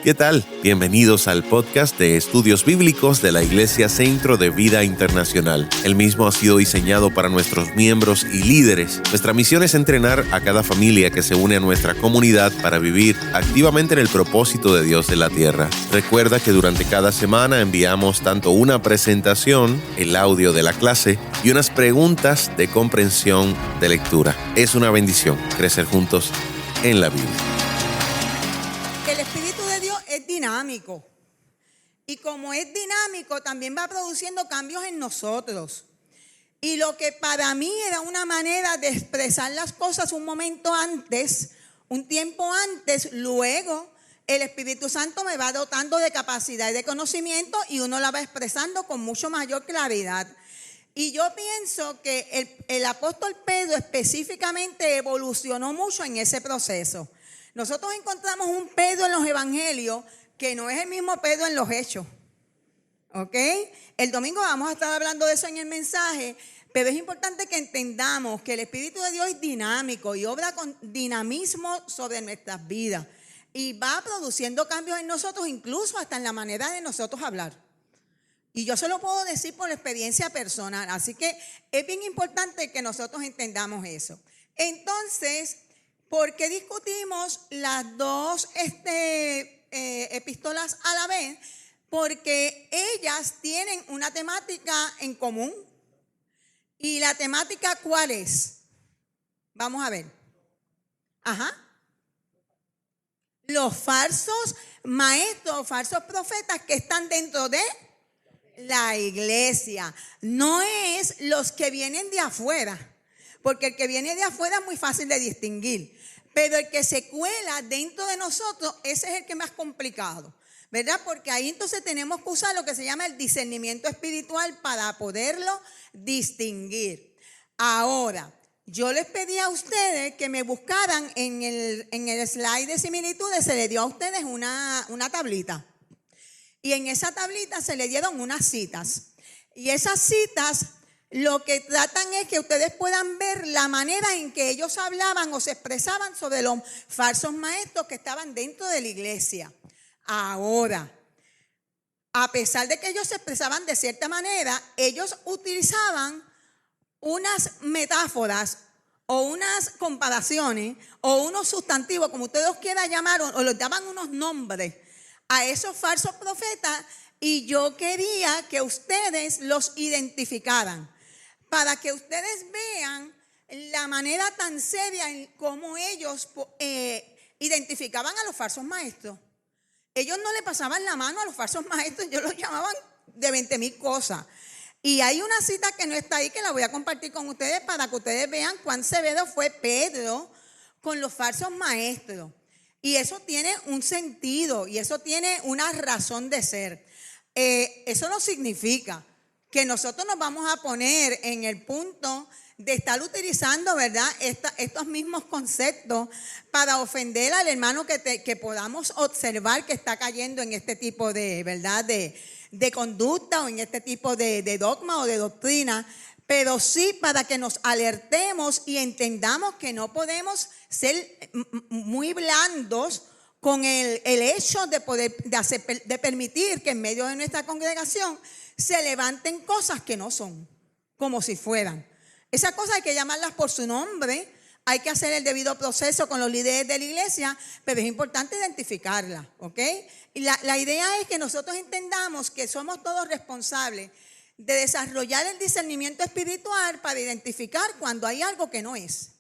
¿Qué tal? Bienvenidos al podcast de estudios bíblicos de la Iglesia Centro de Vida Internacional. El mismo ha sido diseñado para nuestros miembros y líderes. Nuestra misión es entrenar a cada familia que se une a nuestra comunidad para vivir activamente en el propósito de Dios de la tierra. Recuerda que durante cada semana enviamos tanto una presentación, el audio de la clase y unas preguntas de comprensión de lectura. Es una bendición crecer juntos en la Biblia. El Espíritu de Dios es dinámico y como es dinámico también va produciendo cambios en nosotros. Y lo que para mí era una manera de expresar las cosas un momento antes, un tiempo antes, luego el Espíritu Santo me va dotando de capacidad y de conocimiento y uno la va expresando con mucho mayor claridad. Y yo pienso que el apóstol Pedro específicamente evolucionó mucho en ese proceso. Nosotros encontramos un Pedro en los evangelios que no es el mismo Pedro en los hechos. ¿Ok? El domingo vamos a estar hablando de eso en el mensaje, pero es importante que entendamos que el Espíritu de Dios es dinámico y obra con dinamismo sobre nuestras vidas. Y va produciendo cambios en nosotros, incluso hasta en la manera de nosotros hablar. Y yo se lo puedo decir por experiencia personal. Así que es bien importante que nosotros entendamos eso. Entonces, ¿por qué discutimos las dos epístolas a la vez? Porque ellas tienen una temática en común. ¿Y la temática cuál es? Vamos a ver. Los falsos maestros, falsos profetas que están dentro de la iglesia. No es los que vienen de afuera, porque el que viene de afuera es muy fácil de distinguir. Pero el que se cuela dentro de nosotros, ese es el que es más complicado, ¿verdad? Porque ahí entonces tenemos que usar lo que se llama el discernimiento espiritual para poderlo distinguir. Ahora, yo les pedí a ustedes que me buscaran en el slide de similitudes, se le dio a ustedes una tablita. Y en esa tablita se le dieron unas citas. Y esas citas lo que tratan es que ustedes puedan ver la manera en que ellos hablaban o se expresaban sobre los falsos maestros que estaban dentro de la iglesia. Ahora, a pesar de que ellos se expresaban de cierta manera, ellos utilizaban unas metáforas o unas comparaciones o unos sustantivos, como ustedes los quieran llamar, o les daban unos nombres a esos falsos profetas, y yo quería que ustedes los identificaran para que ustedes vean la manera tan seria en cómo ellos identificaban a los falsos maestros. Ellos no le pasaban la mano a los falsos maestros, ellos los llamaban de 20,000 cosas. Y hay una cita que no está ahí, que la voy a compartir con ustedes para que ustedes vean cuán severo fue Pedro con los falsos maestros. Y eso tiene un sentido y eso tiene una razón de ser. Eso no significa que nosotros nos vamos a poner en el punto de estar utilizando, ¿verdad?, estos mismos conceptos para ofender al hermano que podamos observar que está cayendo en este tipo de, ¿verdad?, de conducta o en este tipo de dogma o de doctrina, pero sí para que nos alertemos y entendamos que no podemos ser muy blandos con el hecho de permitir que en medio de nuestra congregación se levanten cosas que no son, como si fueran. Esas cosas hay que llamarlas por su nombre, hay que hacer el debido proceso con los líderes de la iglesia, pero es importante identificarlas, ¿ok? Y la idea es que nosotros entendamos que somos todos responsables de desarrollar el discernimiento espiritual para identificar cuando hay algo que no es.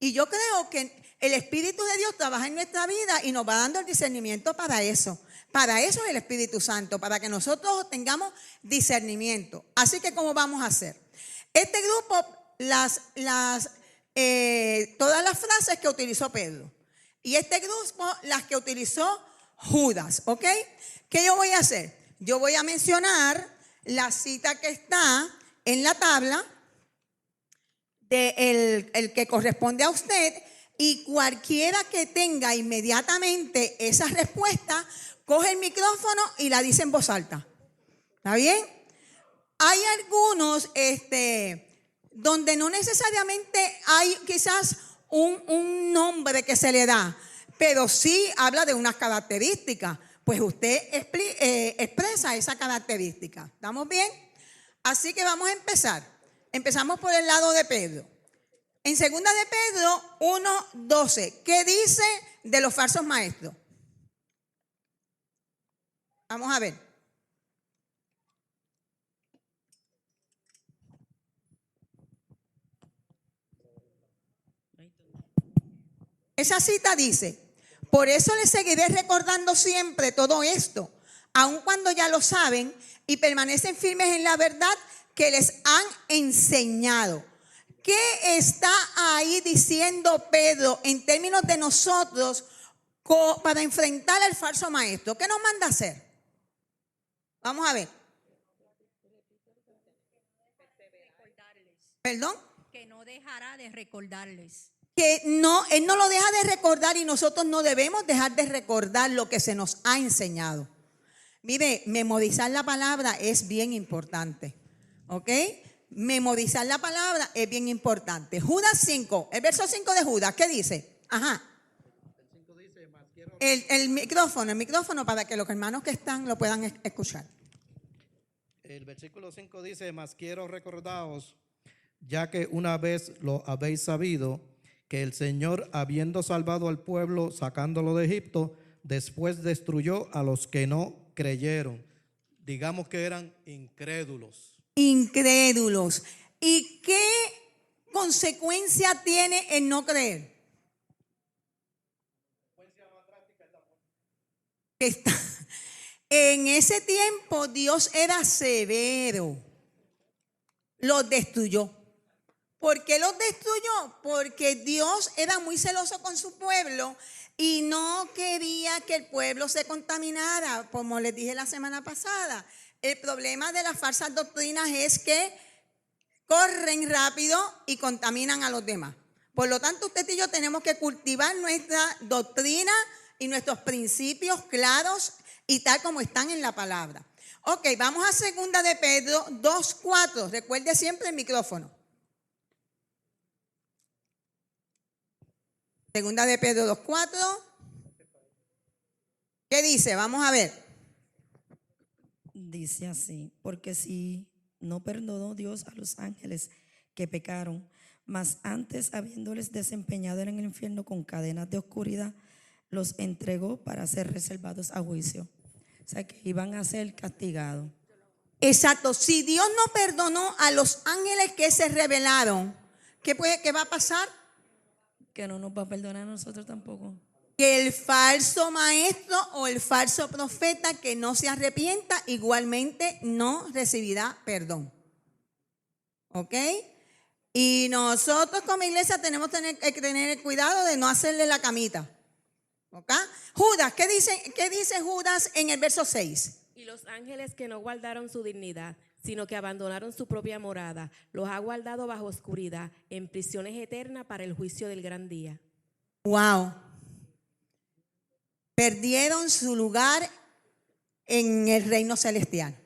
Y yo creo que el Espíritu de Dios trabaja en nuestra vida y nos va dando el discernimiento para eso. Para eso es el Espíritu Santo, para que nosotros tengamos discernimiento. Así que, ¿cómo vamos a hacer? Este grupo, todas las frases que utilizó Pedro. Y este grupo, las que utilizó Judas, ¿ok? ¿Qué yo voy a hacer? Yo voy a mencionar la cita que está en la tabla de el que corresponde a usted, y cualquiera que tenga inmediatamente esa respuesta, coge el micrófono y la dice en voz alta. ¿Está bien? Hay algunos donde no necesariamente hay quizás un nombre que se le da, pero sí habla de unas características. Pues usted expresa esa característica. ¿Estamos bien? Así que vamos a empezar. Empezamos por el lado de Pedro. En 2 de Pedro 1:12, ¿qué dice de los falsos maestros? Vamos a ver. Esa cita dice: por eso les seguiré recordando siempre todo esto, aun cuando ya lo saben y permanecen firmes en la verdad que les han enseñado. ¿Qué está ahí diciendo Pedro en términos de nosotros para enfrentar al falso maestro? ¿Qué nos manda a hacer? Vamos a ver. ¿Perdón? Que no dejará de recordarles. Que no, Él no lo deja de recordar y nosotros no debemos dejar de recordar lo que se nos ha enseñado. Mire, memorizar la palabra es bien importante, ¿ok? Memorizar la palabra es bien importante. Judas 5, el verso 5 de Judas, ¿qué dice? Ajá. El micrófono para que los hermanos que están lo puedan escuchar. El versículo 5 dice: mas quiero recordaros, ya que una vez lo habéis sabido, que el Señor, habiendo salvado al pueblo, sacándolo de Egipto, después destruyó a los que no creyeron. Digamos que eran incrédulos. Incrédulos. ¿Y qué consecuencia tiene el no creer? En ese tiempo Dios era severo. Los destruyó. ¿Por qué los destruyó? Porque Dios era muy celoso con su pueblo y no quería que el pueblo se contaminara, como les dije la semana pasada. El problema de las falsas doctrinas es que corren rápido y contaminan a los demás. Por lo tanto, usted y yo tenemos que cultivar nuestra doctrina y nuestros principios claros y tal como están en la palabra. Ok, vamos a 2 de Pedro 2:4. Recuerde siempre el micrófono. 2 de Pedro 2:4. ¿Qué dice? Vamos a ver. Dice así: porque si no perdonó Dios a los ángeles que pecaron, mas antes, habiéndoles desempeñado en el infierno con cadenas de oscuridad, los entregó para ser reservados a juicio. O sea, que iban a ser castigados. Exacto. Si Dios no perdonó a los ángeles que se rebelaron, ¿qué va a pasar? Que no nos va a perdonar a nosotros tampoco. Que el falso maestro o el falso profeta que no se arrepienta igualmente no recibirá perdón. ¿Ok? Y nosotros como iglesia tenemos que tener el cuidado de no hacerle la camita. ¿Ok? Judas, ¿qué dice Judas en el verso 6? Y los ángeles que no guardaron su dignidad, sino que abandonaron su propia morada, los ha guardado bajo oscuridad, en prisiones eternas para el juicio del gran día. Wow. Perdieron su lugar en el reino celestial.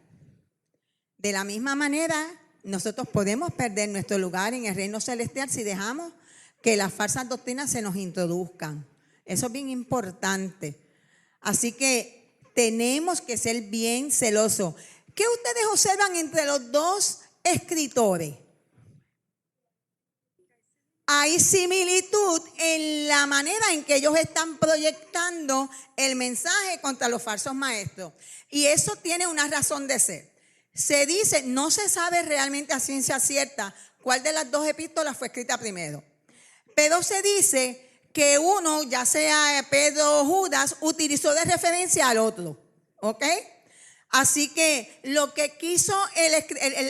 De la misma manera, nosotros podemos perder nuestro lugar en el reino celestial si dejamos que las falsas doctrinas se nos introduzcan. Eso es bien importante. Así que tenemos que ser bien celosos. ¿Qué ustedes observan entre los dos escritores? Hay similitud en la manera en que ellos están proyectando el mensaje contra los falsos maestros. Y eso tiene una razón de ser. Se dice, no se sabe realmente a ciencia cierta cuál de las dos epístolas fue escrita primero. Pero se dice que uno, ya sea Pedro o Judas, utilizó de referencia al otro. ¿Ok? Así que lo que quiso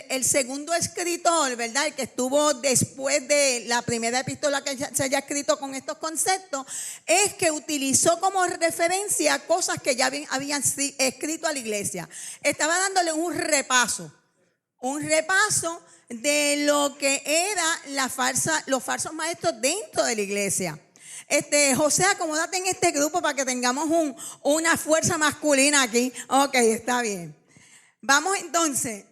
el segundo escritor, ¿verdad? El que estuvo después de la primera epístola que se haya escrito con estos conceptos, es que utilizó como referencia cosas que ya habían escrito a la iglesia. Estaba dándole un repaso de lo que eran los falsos maestros dentro de la iglesia. José, acomódate en este grupo para que tengamos una fuerza masculina aquí. Ok, está bien. Vamos entonces.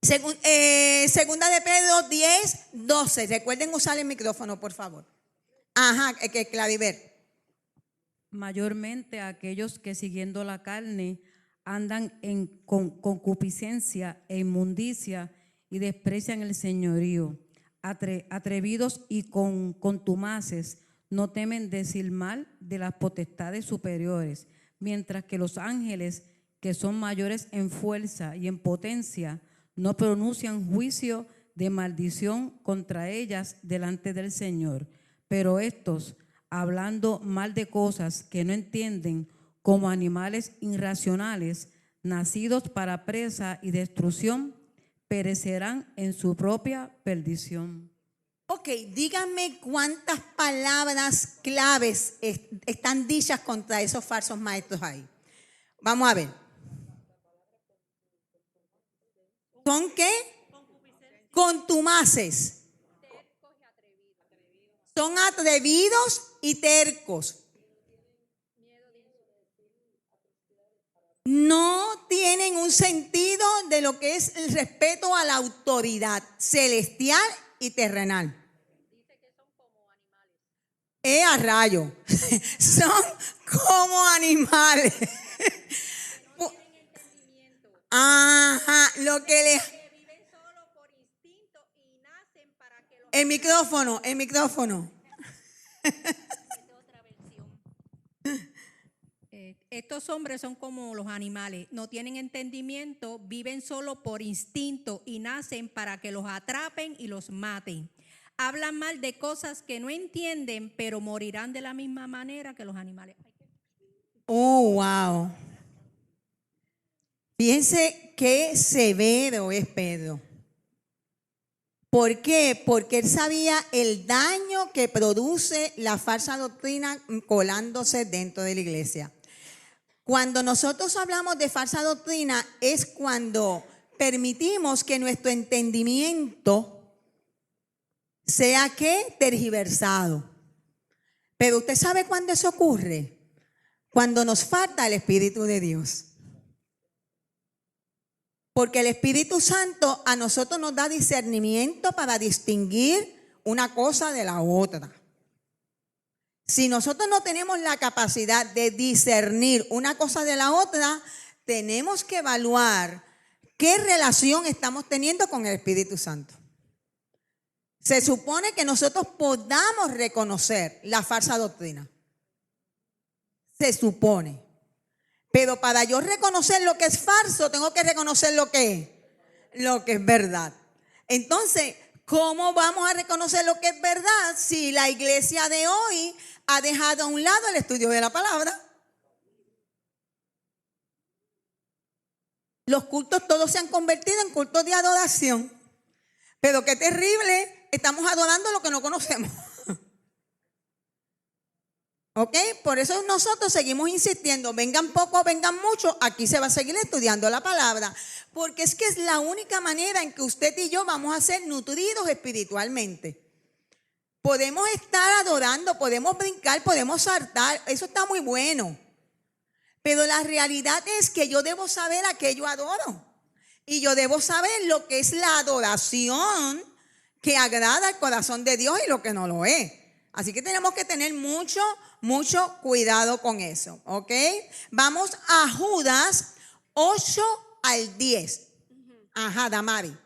Segunda de Pedro 10:12. Recuerden usar el micrófono, por favor. Ajá, que Claribel. Mayormente aquellos que siguiendo la carne andan con concupiscencia e inmundicia y desprecian el señorío. Atrevidos y contumaces, no temen decir mal de las potestades superiores, mientras que los ángeles, que son mayores en fuerza y en potencia, no pronuncian juicio de maldición contra ellas delante del Señor. Pero estos, hablando mal de cosas que no entienden, como animales irracionales, nacidos para presa y destrucción, perecerán en su propia perdición. Ok, díganme cuántas palabras claves están dichas contra esos falsos maestros ahí. Vamos a ver. ¿Son qué? Contumaces. Son atrevidos y tercos. No tienen un sentido de lo que es el respeto a la autoridad celestial y terrenal. A rayo. Son como animales. Ajá, lo que les... El micrófono. Estos hombres son como los animales, no tienen entendimiento, viven solo por instinto y nacen para que los atrapen y los maten. Hablan mal de cosas que no entienden, pero morirán de la misma manera que los animales. Oh, wow. Fíjense qué severo es Pedro. ¿Por qué? Porque él sabía el daño que produce la falsa doctrina colándose dentro de la iglesia. Cuando nosotros hablamos de falsa doctrina es cuando permitimos que nuestro entendimiento sea que tergiversado. Pero usted sabe cuándo eso ocurre, cuando nos falta el Espíritu de Dios. Porque el Espíritu Santo a nosotros nos da discernimiento para distinguir una cosa de la otra. Si nosotros no tenemos la capacidad de discernir una cosa de la otra, tenemos que evaluar qué relación estamos teniendo con el Espíritu Santo. Se supone que nosotros podamos reconocer la falsa doctrina. Se supone. Pero para yo reconocer lo que es falso, tengo que reconocer lo que es verdad. Entonces, ¿cómo vamos a reconocer lo que es verdad si la iglesia de hoy ha dejado a un lado el estudio de la palabra? Los cultos todos se han convertido en cultos de adoración. Pero qué terrible, estamos adorando lo que no conocemos. ¿Ok? Por eso nosotros seguimos insistiendo, vengan poco, vengan mucho, aquí se va a seguir estudiando la palabra, porque es que es la única manera en que usted y yo vamos a ser nutridos espiritualmente. Podemos estar adorando, podemos brincar, podemos saltar, eso está muy bueno, pero la realidad es que yo debo saber a qué yo adoro y yo debo saber lo que es la adoración que agrada al corazón de Dios y lo que no lo es. Así que tenemos que tener mucho cuidado con eso, ¿ok? Vamos a Judas 8 al 10. Ajá, Damari.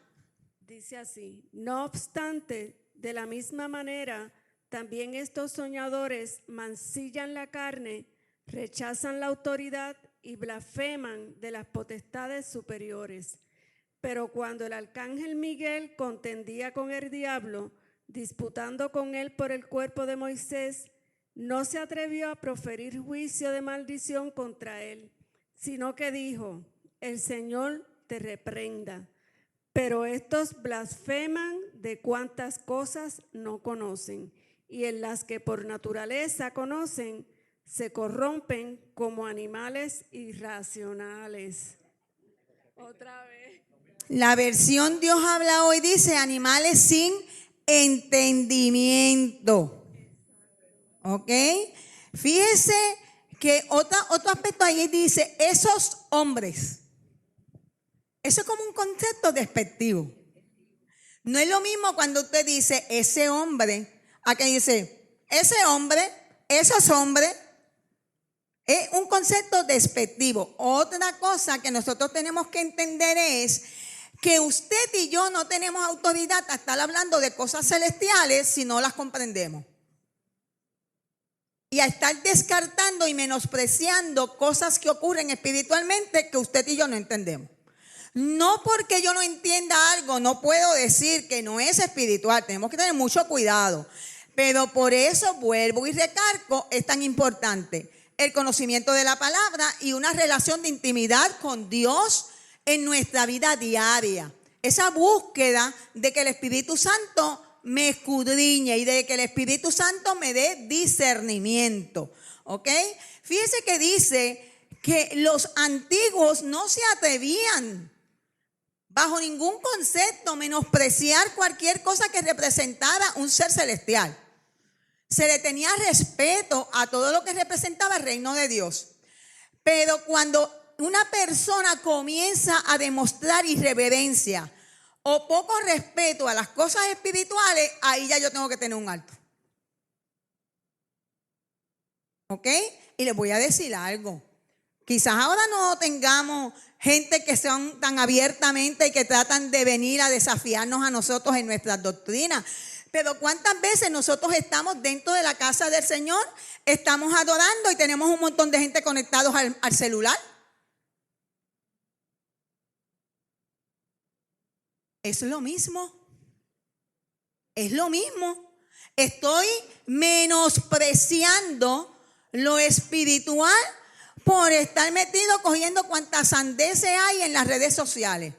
Dice así: no obstante, de la misma manera, también estos soñadores mancillan la carne, rechazan la autoridad y blasfeman de las potestades superiores. Pero cuando el arcángel Miguel contendía con el diablo, disputando con él por el cuerpo de Moisés, no se atrevió a proferir juicio de maldición contra él, sino que dijo: el Señor te reprenda. Pero estos blasfeman de cuantas cosas no conocen, y en las que por naturaleza conocen, se corrompen como animales irracionales. Otra vez. La versión Dios habla hoy dice animales sin entendimiento. ¿Ok? Fíjese que otro aspecto ahí dice esos hombres. Eso es como un concepto despectivo. No es lo mismo cuando usted dice ese hombre, a que dice ese hombre, esos hombres, es un concepto despectivo. Otra cosa que nosotros tenemos que entender es que usted y yo no tenemos autoridad a estar hablando de cosas celestiales si no las comprendemos. Y a estar descartando y menospreciando cosas que ocurren espiritualmente que usted y yo no entendemos. No porque yo no entienda algo, no puedo decir que no es espiritual. Tenemos que tener mucho cuidado. Pero por eso vuelvo y recargo, es tan importante el conocimiento de la palabra y una relación de intimidad con Dios en nuestra vida diaria. Esa búsqueda de que el Espíritu Santo me escudriñe y de que el Espíritu Santo me dé discernimiento. ¿Ok? Fíjese que dice que los antiguos no se atrevían bajo ningún concepto menospreciar cualquier cosa que representara un ser celestial. Se le tenía respeto a todo lo que representaba el reino de Dios. Pero cuando una persona comienza a demostrar irreverencia o poco respeto a las cosas espirituales, ahí ya yo tengo que tener un alto. ¿Ok? Y les voy a decir algo. Quizás ahora no tengamos gente que son tan abiertamente y que tratan de venir a desafiarnos a nosotros en nuestras doctrinas. Pero ¿cuántas veces nosotros estamos dentro de la casa del Señor, estamos adorando y tenemos un montón de gente conectados al celular? Es lo mismo. Es lo mismo. Estoy menospreciando lo espiritual por estar metido cogiendo cuantas sandeces hay en las redes sociales.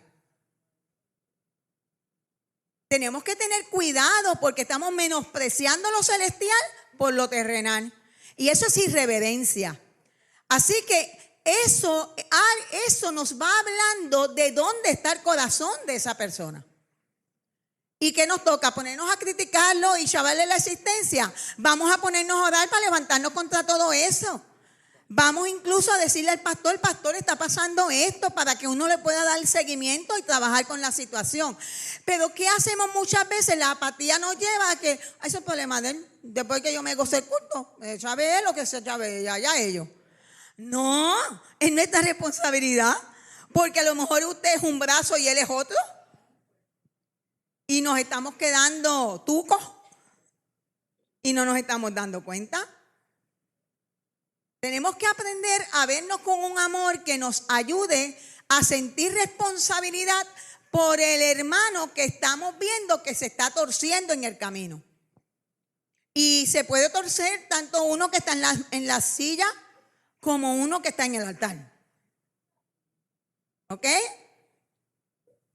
Tenemos que tener cuidado porque estamos menospreciando lo celestial por lo terrenal. Y eso es irreverencia. Así que eso nos va hablando de dónde está el corazón de esa persona. ¿Y qué nos toca? ¿Ponernos a criticarlo y chavarle la existencia? Vamos a ponernos a orar para levantarnos contra todo eso. Vamos incluso a decirle al pastor, pastor, está pasando esto, para que uno le pueda dar seguimiento y trabajar con la situación. Pero ¿qué hacemos muchas veces? La apatía nos lleva a que, ese es el problema de él. Después que yo me goce el culto, chave él o que se chave ella, ya ellos. No, es nuestra responsabilidad, porque a lo mejor usted es un brazo y él es otro. Y nos estamos quedando tucos y no nos estamos dando cuenta. Tenemos que aprender a vernos con un amor que nos ayude a sentir responsabilidad por el hermano que estamos viendo que se está torciendo en el camino. Y se puede torcer tanto uno que está en la silla como uno que está en el altar. ¿Ok?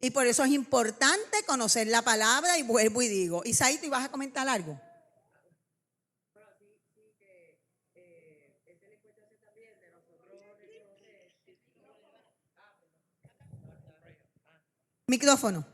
Y por eso es importante conocer la palabra y vuelvo y digo. Isaí, ¿tú ibas a comentar algo? Micrófono.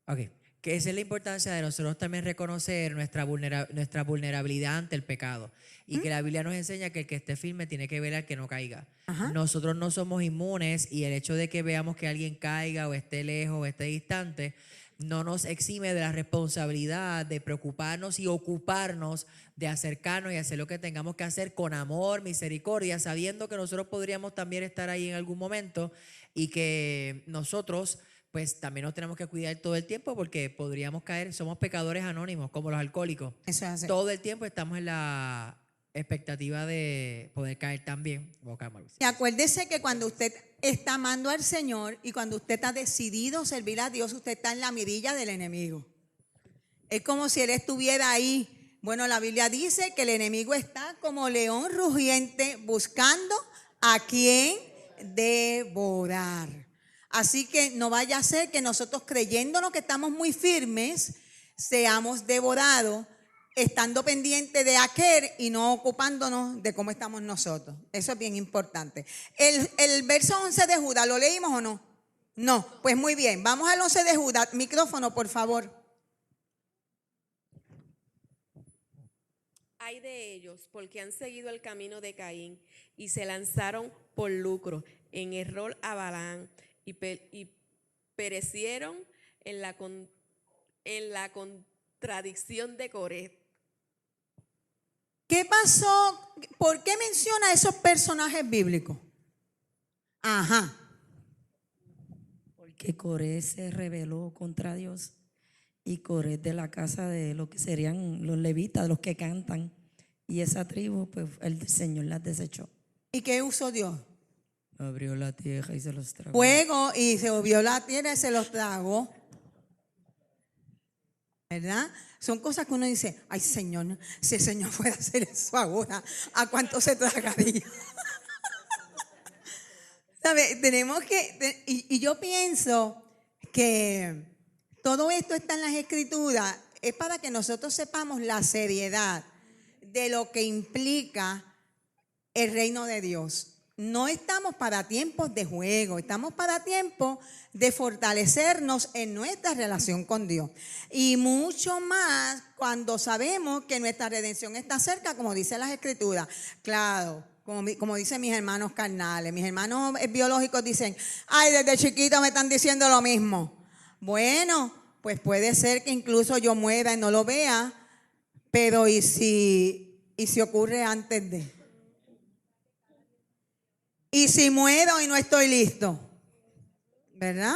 Ok, que esa es la importancia de nosotros también reconocer nuestra vulnerabilidad ante el pecado. Y que la Biblia nos enseña que el que esté firme tiene que velar que no caiga. Ajá. Nosotros no somos inmunes y el hecho de que veamos que alguien caiga o esté lejos o esté distante no nos exime de la responsabilidad de preocuparnos y ocuparnos de acercarnos y hacer lo que tengamos que hacer con amor, misericordia, sabiendo que nosotros podríamos también estar ahí en algún momento y que nosotros pues también nos tenemos que cuidar todo el tiempo porque podríamos caer, somos pecadores anónimos como los alcohólicos. Eso es así. Todo el tiempo estamos en la expectativa de poder caer también. Y acuérdese que cuando usted está amando al Señor y cuando usted está decidido servir a Dios, usted está en la mirilla del enemigo. Es como si él estuviera ahí. Bueno, la Biblia dice que el enemigo está como león rugiente buscando a quien devorar. Así que no vaya a ser que nosotros creyéndonos que estamos muy firmes, seamos devorados, estando pendientes de aquel y no ocupándonos de cómo estamos nosotros. Eso es bien importante. El verso 11 de Judas, ¿lo leímos o no? No, pues muy bien. Vamos al 11 de Judas. Micrófono, por favor. Hay de ellos porque han seguido el camino de Caín y se lanzaron por lucro en error a Balaam y perecieron en la contradicción de Coré. ¿Qué pasó? ¿Por qué menciona esos personajes bíblicos? Ajá. Porque Coré se rebeló contra Dios y Coré de la casa de lo que serían los levitas, los que cantan. Y esa tribu, pues el Señor las desechó. ¿Y qué usó Dios? Abrió la tierra y se los tragó. Fuego, y se volvió la tierra y se los tragó. ¿Verdad? Son cosas que uno dice, ay Señor, si el Señor fuera a hacer eso ahora, ¿a cuánto se tragaría? ¿Sabe? Tenemos que, y yo pienso que todo esto está en las Escrituras, es para que nosotros sepamos la seriedad de lo que implica el reino de Dios. No estamos para tiempos de juego, estamos para tiempos de fortalecernos en nuestra relación con Dios. Y mucho más cuando sabemos que nuestra redención está cerca, como dice las Escrituras. Claro, como dicen mis hermanos carnales, mis hermanos biológicos dicen, ay, desde chiquito me están diciendo lo mismo. Bueno, pues puede ser que incluso yo muera y no lo vea, pero ¿y si ocurre antes de? ¿Y si muero y no estoy listo? ¿Verdad?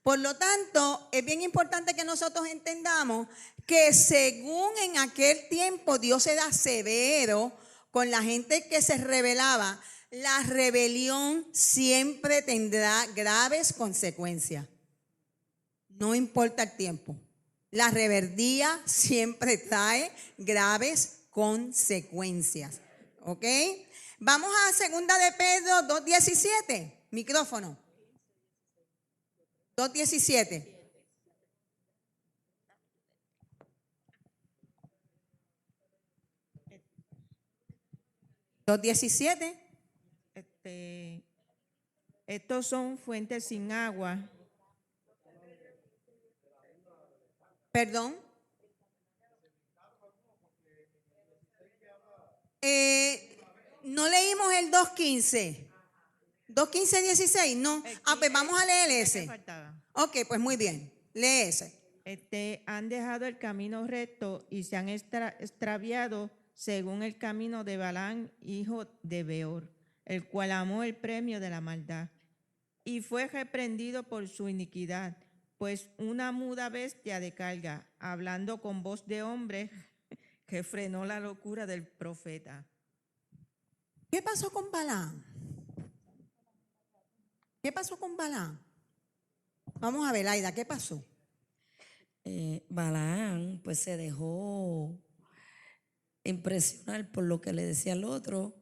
Por lo tanto, es bien importante que nosotros entendamos que según en aquel tiempo Dios era severo con la gente que se rebelaba, la rebelión siempre tendrá graves consecuencias. No importa el tiempo. La rebeldía siempre trae graves consecuencias. ¿Ok? Vamos a 2 de Pedro 2:17. Micrófono. 2:17. Estos son fuentes sin agua. Perdón. No leímos el 2:15. 2:15-16, no. Pues vamos a leer ese. Ok, pues muy bien. Lee ese. Han dejado el camino recto y se han extraviado según el camino de Balaam, hijo de Beor, el cual amó el premio de la maldad y fue reprendido por su iniquidad, pues una muda bestia de carga, hablando con voz de hombre, que frenó la locura del profeta. ¿Qué pasó con Balaam? ¿Qué pasó con Balaam? Vamos a ver, Aida, ¿qué pasó? Balaam pues se dejó impresionar por lo que le decía al otro,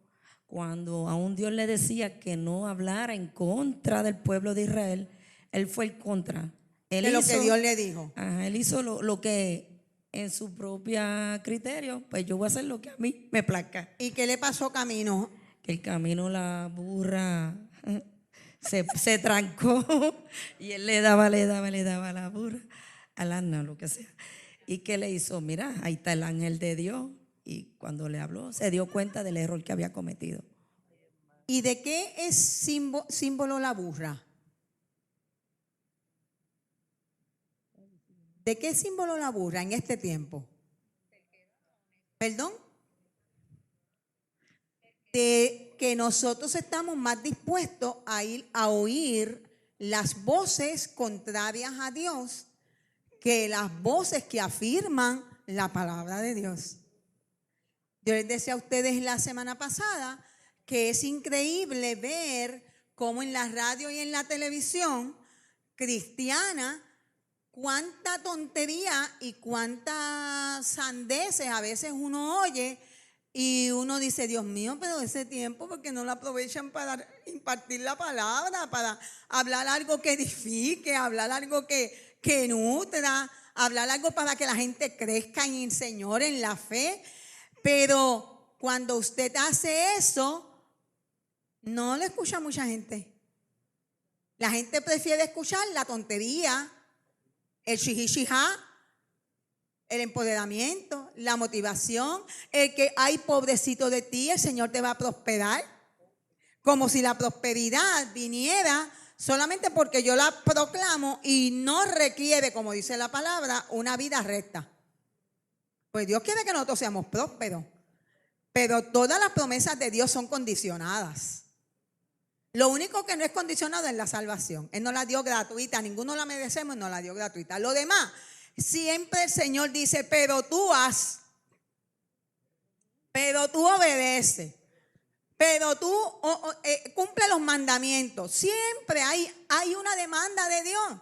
cuando aún Dios le decía que no hablara en contra del pueblo de Israel, él fue en contra. De lo que Dios le dijo. Ajá, él hizo lo que en su propio criterio, pues yo voy a hacer lo que a mí me plazca. ¿Y qué le pasó camino? Que el camino, la burra se trancó y él le daba a la burra, al asno, lo que sea. ¿Y qué le hizo? Mira, ahí está el ángel de Dios. Y cuando le habló, se dio cuenta del error que había cometido. ¿Y de qué es símbolo la burra? ¿De qué es símbolo la burra en este tiempo? ¿Perdón? De que nosotros estamos más dispuestos a ir a oír las voces contrarias a Dios que las voces que afirman la palabra de Dios. Yo les decía a ustedes la semana pasada que es increíble ver cómo en la radio y en la televisión cristiana cuánta tontería y cuántas sandeces a veces uno oye y uno dice, Dios mío, pero ese tiempo, ¿por qué no lo aprovechan para impartir la palabra, para hablar algo que edifique, hablar algo que nutra, hablar algo para que la gente crezca en el Señor, en la fe? Pero cuando usted hace eso, no le escucha a mucha gente. La gente prefiere escuchar la tontería, el shijishijá, el empoderamiento, la motivación, el que ay, pobrecito de ti, el Señor te va a prosperar. Como si la prosperidad viniera solamente porque yo la proclamo y no requiere, como dice la palabra, una vida recta. Pues Dios quiere que nosotros seamos prósperos. Pero todas las promesas de Dios son condicionadas. Lo único que no es condicionado es la salvación. Él no la dio gratuita, ninguno la merecemos y no la dio gratuita. Lo demás, siempre el Señor dice, pero tú haz, pero tú obedeces, pero tú cumple los mandamientos. Siempre hay una demanda de Dios,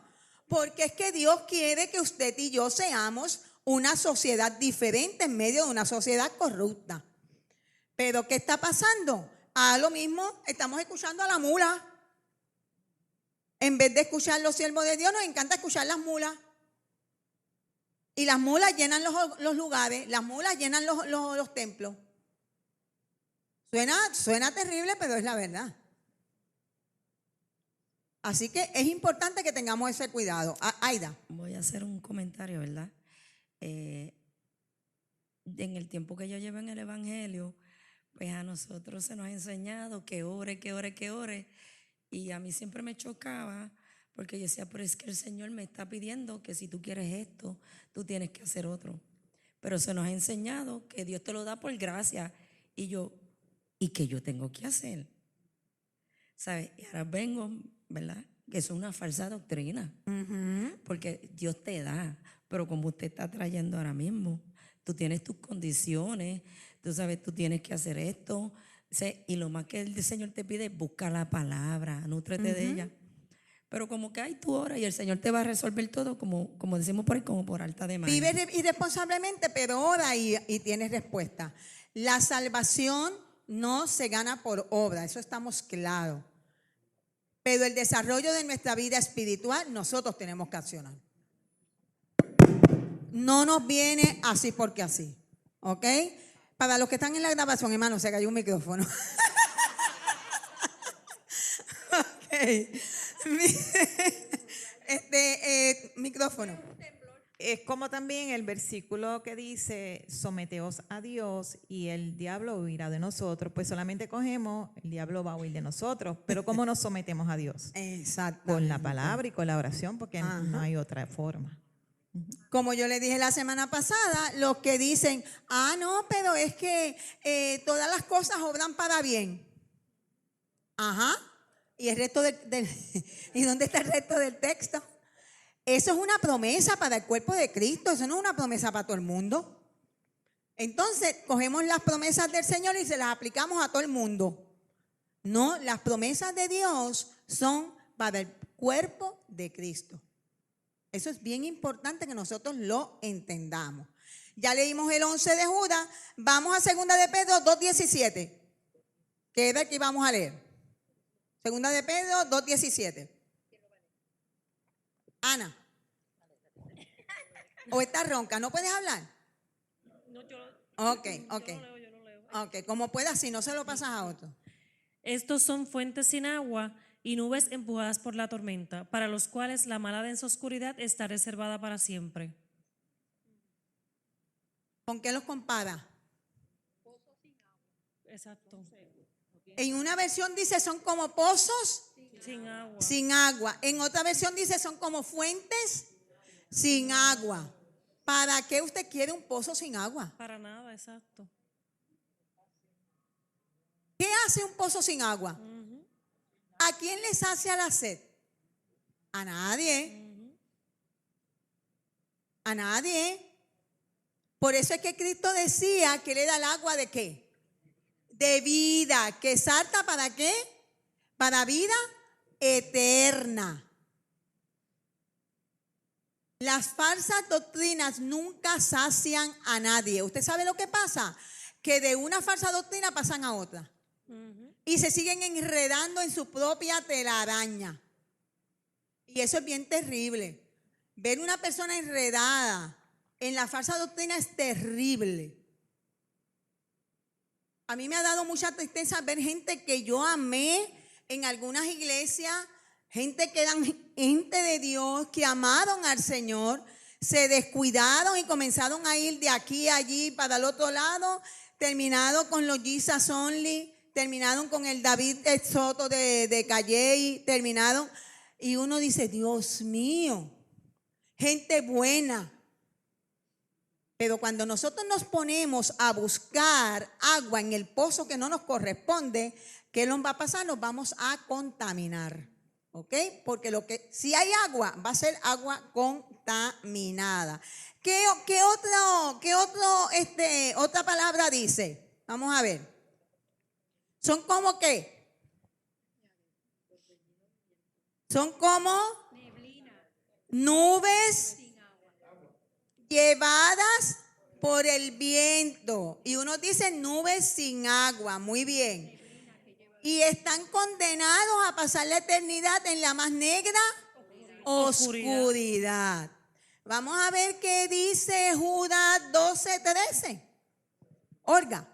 porque es que Dios quiere que usted y yo seamos una sociedad diferente en medio de una sociedad corrupta. Pero ¿qué está pasando? Lo mismo, estamos escuchando a la mula. En vez de escuchar los siervos de Dios, nos encanta escuchar las mulas. Y las mulas llenan los lugares, las mulas llenan los templos. Suena terrible, pero es la verdad. Así que es importante que tengamos ese cuidado. Aida. Voy a hacer un comentario, ¿verdad? En el tiempo que yo llevo en el Evangelio, pues a nosotros se nos ha enseñado que ore. Y a mí siempre me chocaba porque yo decía, pero es que el Señor me está pidiendo que si tú quieres esto, tú tienes que hacer otro. Pero se nos ha enseñado que Dios te lo da por gracia. ¿Y qué yo tengo que hacer? ¿Sabes? Y ahora vengo, ¿verdad? Que es una falsa doctrina. Porque Dios te da, pero como usted está trayendo ahora mismo, tú tienes tus condiciones, tú sabes, tú tienes que hacer esto. Y lo más que el Señor te pide es busca la palabra, nútrete de ella. Pero como que hay tu hora y el Señor te va a resolver todo, como decimos por ahí, como por alta demanda. Vive irresponsablemente, pero ora y tienes respuesta. La salvación no se gana por obra, eso estamos claros. Pero el desarrollo de nuestra vida espiritual, nosotros tenemos que accionar. No nos viene así porque así, ¿ok? Para los que están en la grabación, hermano, se cayó un micrófono. Ok. Micrófono. Es como también el versículo que dice, someteos a Dios y el diablo huirá de nosotros. Pues solamente cogemos, el diablo va a huir de nosotros. Pero ¿cómo nos sometemos a Dios? Exacto. Con la palabra y con la oración, porque no hay otra forma. Como yo le dije la semana pasada, los que dicen, no, pero es que todas las cosas obran para bien. Ajá. ¿Y el resto ¿y dónde está el resto del texto? Eso es una promesa para el cuerpo de Cristo, eso no es una promesa para todo el mundo. Entonces, cogemos las promesas del Señor y se las aplicamos a todo el mundo. No, las promesas de Dios son para el cuerpo de Cristo. Eso es bien importante que nosotros lo entendamos. Ya leímos el 11 de Judas, vamos a 2 de Pedro 2:17. ¿Qué es de aquí vamos a leer? 2 de Pedro 2:17. Ana. ¿O estás ronca? ¿No puedes hablar? No, Ok. Yo no leo. Ok, como puedas, si no se lo pasas a otro. Estos son fuentes sin agua y nubes empujadas por la tormenta, para los cuales la mala densa oscuridad está reservada para siempre. ¿Con qué los compara? Exacto. En una versión dice son como pozos sin agua. En otra versión dice son como fuentes sin agua. ¿Para qué usted quiere un pozo sin agua? Para nada, exacto. ¿Qué hace un pozo sin agua? ¿A quién le sacia la sed? A nadie. A nadie. Por eso es que Cristo decía que le da el agua ¿de qué? De vida. ¿Que salta para qué? Para vida eterna. Las falsas doctrinas nunca sacian a nadie. ¿Usted sabe lo que pasa? Que de una falsa doctrina pasan a otra. Y se siguen enredando en su propia telaraña. Y eso es bien terrible. Ver una persona enredada en la falsa doctrina es terrible. A mí me ha dado mucha tristeza ver gente que yo amé en algunas iglesias, gente que eran gente de Dios, que amaron al Señor, se descuidaron y comenzaron a ir de aquí a allí para el otro lado, terminaron con los Jesus Only, terminaron con el David Soto de Calley, terminaron, y uno dice, Dios mío, gente buena. Pero cuando nosotros nos ponemos a buscar agua en el pozo que no nos corresponde, ¿qué nos va a pasar? Nos vamos a contaminar, ¿ok? Porque si hay agua, va a ser agua contaminada. ¿Qué otra palabra dice? Vamos a ver. ¿Son como qué? Son como nubes llevadas por el viento. Y uno dice nubes sin agua. Muy bien. Y están condenados a pasar la eternidad en la más negra oscuridad. Vamos a ver qué dice Judas 12:13. Olga.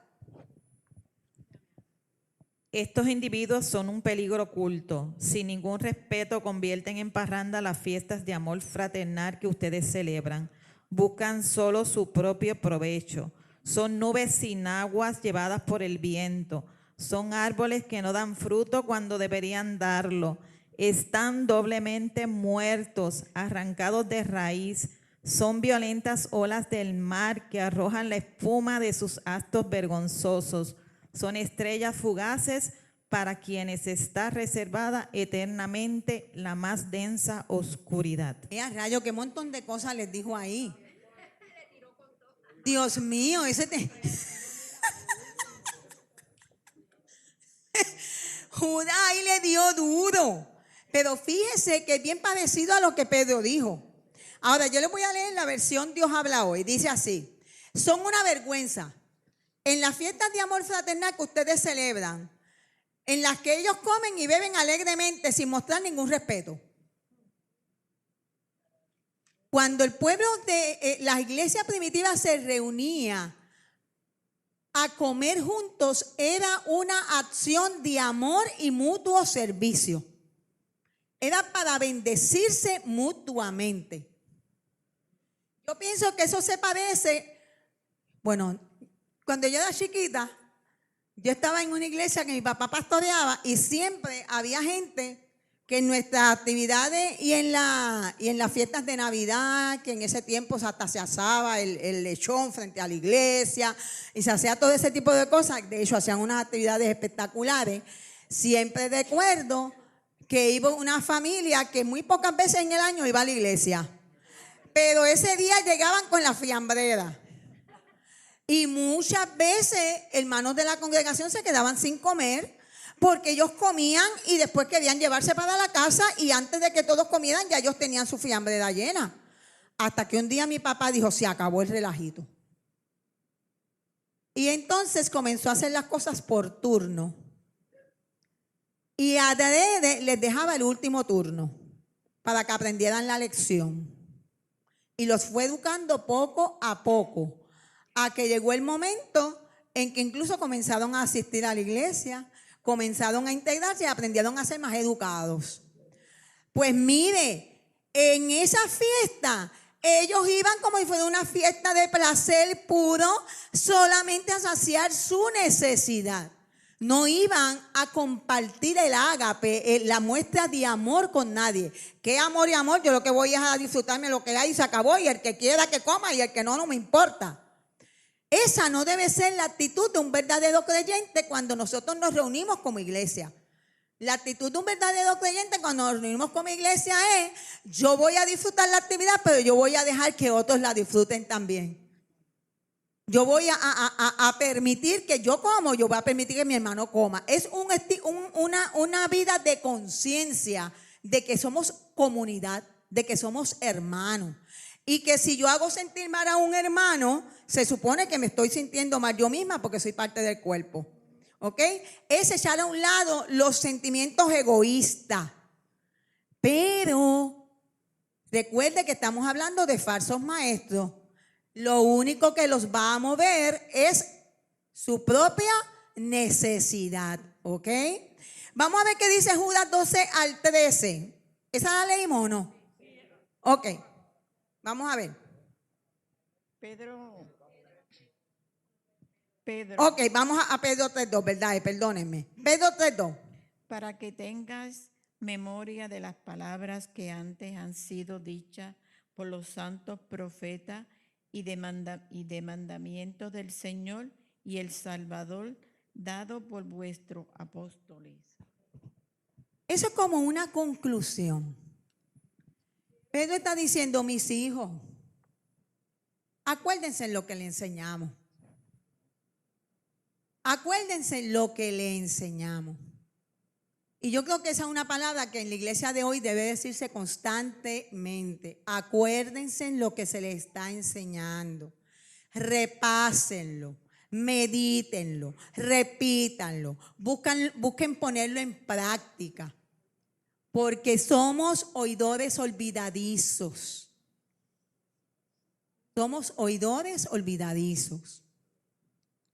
Estos individuos son un peligro oculto. Sin ningún respeto convierten en parranda las fiestas de amor fraternal que ustedes celebran. Buscan solo su propio provecho. Son nubes sin aguas llevadas por el viento. Son árboles que no dan fruto cuando deberían darlo. Están doblemente muertos, arrancados de raíz. Son violentas olas del mar que arrojan la espuma de sus actos vergonzosos. Son estrellas fugaces para quienes está reservada eternamente la más densa oscuridad. Rayo, qué montón de cosas les dijo ahí. Dios mío, Judas ahí le dio duro. Pero fíjese que es bien parecido a lo que Pedro dijo. Ahora yo les voy a leer la versión Dios habla hoy. Dice así: son una vergüenza en las fiestas de amor fraternal que ustedes celebran, en las que ellos comen y beben alegremente sin mostrar ningún respeto. Cuando el pueblo de la iglesia primitiva se reunía a comer juntos, era una acción de amor y mutuo servicio. Era para bendecirse mutuamente. Yo pienso que eso se parece, bueno, cuando yo era chiquita, yo estaba en una iglesia que mi papá pastoreaba y siempre había gente que en nuestras actividades y en las fiestas de Navidad, que en ese tiempo hasta se asaba el lechón frente a la iglesia y se hacía todo ese tipo de cosas. De hecho, hacían unas actividades espectaculares. Siempre recuerdo que iba una familia que muy pocas veces en el año iba a la iglesia, pero ese día llegaban con la fiambrera. Y muchas veces hermanos de la congregación se quedaban sin comer porque ellos comían y después querían llevarse para la casa y antes de que todos comieran ya ellos tenían su fiambrera llena. Hasta que un día mi papá dijo, se acabó el relajito. Y entonces comenzó a hacer las cosas por turno. Y adrede les dejaba el último turno para que aprendieran la lección. Y los fue educando poco a poco, a que llegó el momento en que incluso comenzaron a asistir a la iglesia, comenzaron a integrarse y aprendieron a ser más educados. Pues mire, en esa fiesta ellos iban como si fuera una fiesta de placer puro, solamente a saciar su necesidad. No iban a compartir el ágape, la muestra de amor con nadie. ¿Qué amor y amor? Yo lo que voy es a disfrutarme lo que hay y se acabó, y el que quiera que coma y el que no, no me importa. Esa no debe ser la actitud de un verdadero creyente cuando nosotros nos reunimos como iglesia. La actitud de un verdadero creyente cuando nos reunimos como iglesia es: yo voy a disfrutar la actividad, pero yo voy a dejar que otros la disfruten también. Yo voy a permitir que yo como, yo voy a permitir que mi hermano coma. Es una vida de conciencia de que somos comunidad, de que somos hermanos. Y que si yo hago sentir mal a un hermano, se supone que me estoy sintiendo mal yo misma porque soy parte del cuerpo. ¿Ok? Es echar a un lado los sentimientos egoístas. Pero recuerde que estamos hablando de falsos maestros. Lo único que los va a mover es su propia necesidad. ¿Ok? Vamos a ver qué dice Judas 12-13. ¿Esa la leímos o no? Ok. Vamos a ver. Pedro. Ok, vamos a Pedro 3.2, ¿verdad? Perdónenme. Pedro 3.2. Para que tengas memoria de las palabras que antes han sido dichas por los santos profetas y de mandamiento del Señor y el Salvador dado por vuestros apóstoles. Eso es como una conclusión. Pedro está diciendo, mis hijos, acuérdense en lo que le enseñamos. Acuérdense en lo que le enseñamos. Y yo creo que esa es una palabra que en la iglesia de hoy debe decirse constantemente. Acuérdense en lo que se les está enseñando. Repásenlo, medítenlo, repítanlo, busquen ponerlo en práctica. Porque somos oidores olvidadizos. Somos oidores olvidadizos.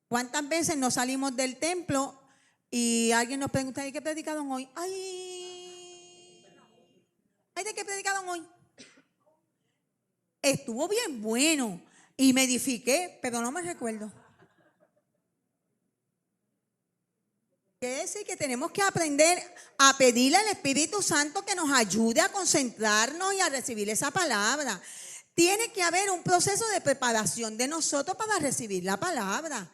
¿Cuántas veces nos salimos del templo y alguien nos pregunta, ¿de qué predicaron hoy? Ay, ¿de qué predicaron hoy? Estuvo bien bueno y me edifiqué, pero no me recuerdo. Quiere decir que tenemos que aprender a pedirle al Espíritu Santo que nos ayude a concentrarnos y a recibir esa palabra. Tiene que haber un proceso de preparación de nosotros para recibir la palabra.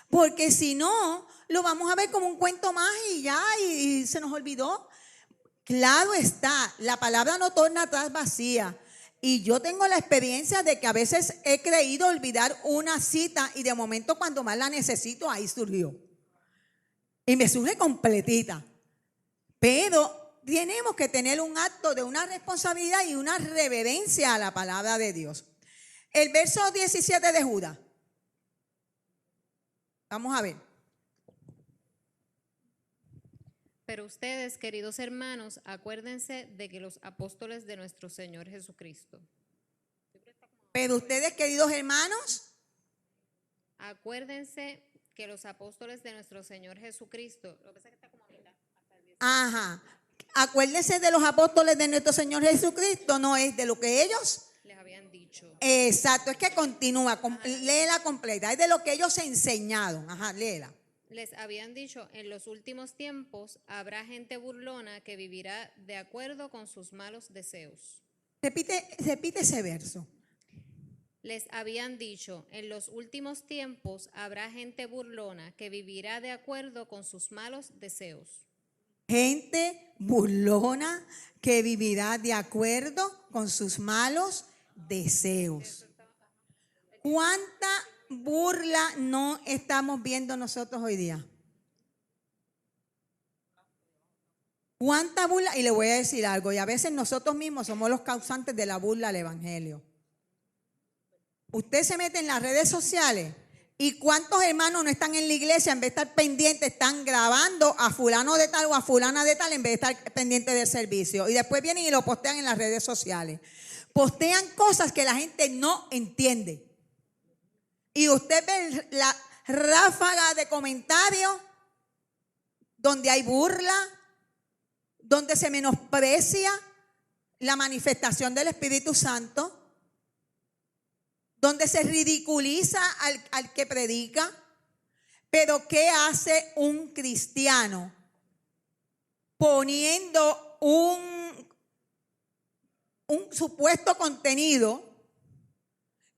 Porque si no, lo vamos a ver como un cuento más y ya, y se nos olvidó. Claro está, la palabra no torna atrás vacía. Y yo tengo la experiencia de que a veces he creído olvidar una cita y de momento cuando más la necesito, ahí surgió. Y me surge completita. Pero tenemos que tener un acto de una responsabilidad y una reverencia a la palabra de Dios. El verso 17 de Judas. Vamos a ver. Pero ustedes, queridos hermanos, acuérdense de que los apóstoles de nuestro Señor Jesucristo. Pero ustedes, queridos hermanos, acuérdense que los apóstoles de nuestro Señor Jesucristo. Lo que pasa es que está como a mitad. Ajá. Acuérdense de los apóstoles de nuestro Señor Jesucristo, no es de lo que ellos les habían dicho. Exacto, es que continúa, léela completa, es de lo que ellos enseñaron. Ajá, léela. Les habían dicho, en los últimos tiempos habrá gente burlona que vivirá de acuerdo con sus malos deseos. Repite ese verso. Les habían dicho, en los últimos tiempos habrá gente burlona que vivirá de acuerdo con sus malos deseos. Gente burlona que vivirá de acuerdo con sus malos deseos. ¿Cuánta burla no estamos viendo nosotros hoy día? ¿Cuánta burla? Y le voy a decir algo, y a veces nosotros mismos somos los causantes de la burla al evangelio. Usted se mete en las redes sociales y cuántos hermanos no están en la iglesia, en vez de estar pendientes, están grabando a fulano de tal o a fulana de tal en vez de estar pendientes del servicio. Y después vienen y lo postean en las redes sociales. Postean cosas que la gente no entiende. Y usted ve la ráfaga de comentarios donde hay burla, donde se menosprecia la manifestación del Espíritu Santo, donde se ridiculiza al que predica. Pero ¿qué hace un cristiano poniendo un supuesto contenido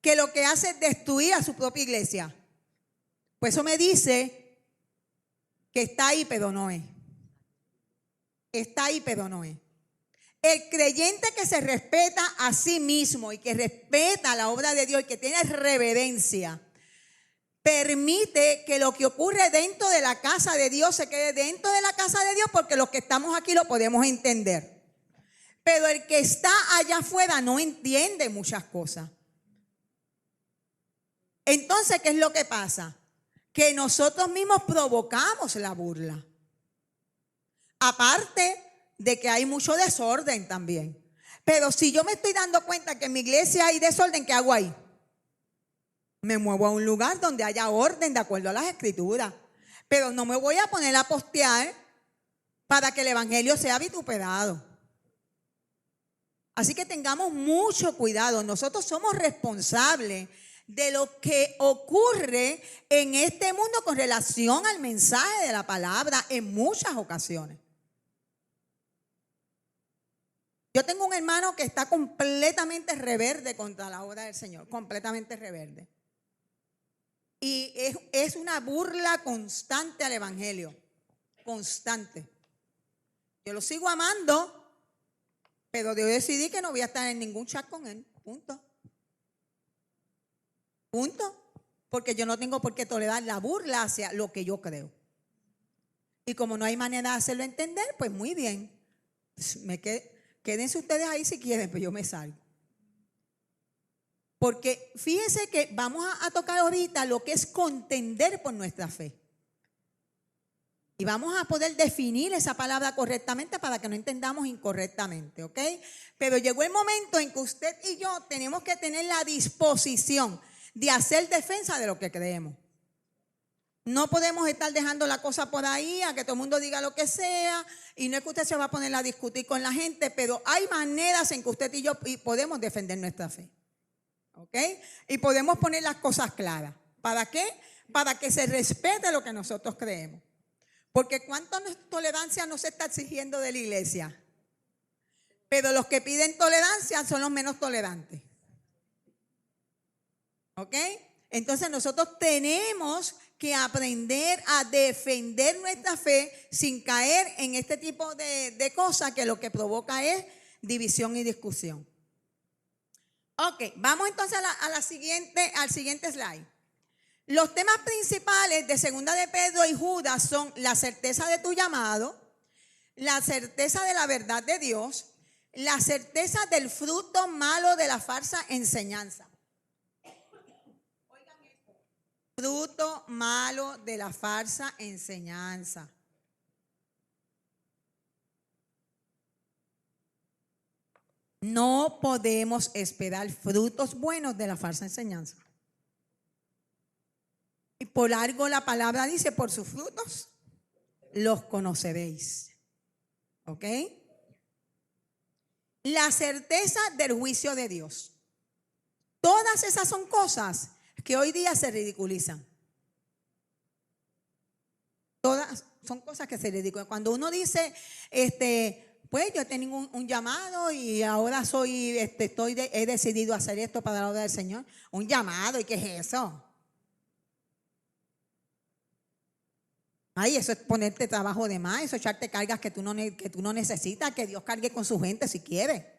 que lo que hace es destruir a su propia iglesia? Pues eso me dice que está ahí, pero no es. Está ahí, pero no es. El creyente que se respeta a sí mismo y que respeta la obra de Dios y que tiene reverencia, permite que lo que ocurre dentro de la casa de Dios se quede dentro de la casa de Dios, porque los que estamos aquí lo podemos entender. Pero el que está allá afuera no entiende muchas cosas. Entonces, ¿qué es lo que pasa? Que nosotros mismos provocamos la burla. Aparte de que hay mucho desorden también. Pero si yo me estoy dando cuenta que en mi iglesia hay desorden, ¿qué hago ahí? Me muevo a un lugar donde haya orden de acuerdo a las escrituras. Pero no me voy a poner a postear para que el evangelio sea vituperado. Así que tengamos mucho cuidado. Nosotros somos responsables de lo que ocurre en este mundo con relación al mensaje de la palabra en muchas ocasiones. Yo tengo un hermano que está completamente rebelde contra la obra del Señor, completamente rebelde. Y es una burla constante al evangelio, constante. Yo lo sigo amando, pero yo decidí que no voy a estar en ningún chat con él, punto. Punto. Porque yo no tengo por qué tolerar la burla hacia lo que yo creo. Y como no hay manera de hacerlo entender, pues muy bien. Quédense ustedes ahí si quieren, pero yo me salgo. Porque fíjense que vamos a tocar ahorita lo que es contender por nuestra fe. Y vamos a poder definir esa palabra correctamente para que no entendamos incorrectamente, ¿ok? Pero llegó el momento en que usted y yo tenemos que tener la disposición de hacer defensa de lo que creemos. No podemos estar dejando la cosa por ahí a que todo el mundo diga lo que sea, y no es que usted se va a poner a discutir con la gente, pero hay maneras en que usted y yo podemos defender nuestra fe, ¿ok? Y podemos poner las cosas claras. ¿Para qué? Para que se respete lo que nosotros creemos. Porque cuánta tolerancia no se está exigiendo de la iglesia, pero los que piden tolerancia son los menos tolerantes. ¿Ok? Entonces nosotros tenemos que aprender a defender nuestra fe sin caer en este tipo de cosas que lo que provoca es división y discusión. Ok, vamos entonces al siguiente slide. Los temas principales de Segunda de Pedro y Judas son la certeza de tu llamado, la certeza de la verdad de Dios, la certeza del fruto malo de la falsa enseñanza. Fruto malo de la falsa enseñanza. No podemos esperar frutos buenos de la falsa enseñanza. Y por algo la palabra dice, por sus frutos los conoceréis. ¿Ok? La certeza del juicio de Dios. Todas esas son cosas que hoy día se ridiculizan. Todas son cosas que se ridiculizan. Cuando uno dice, pues yo tengo un llamado y ahora he decidido hacer esto para la obra del Señor. Un llamado, ¿y qué es eso? Ay, eso es ponerte trabajo de más, eso es echarte cargas que tú no necesitas, que Dios cargue con su gente si quiere.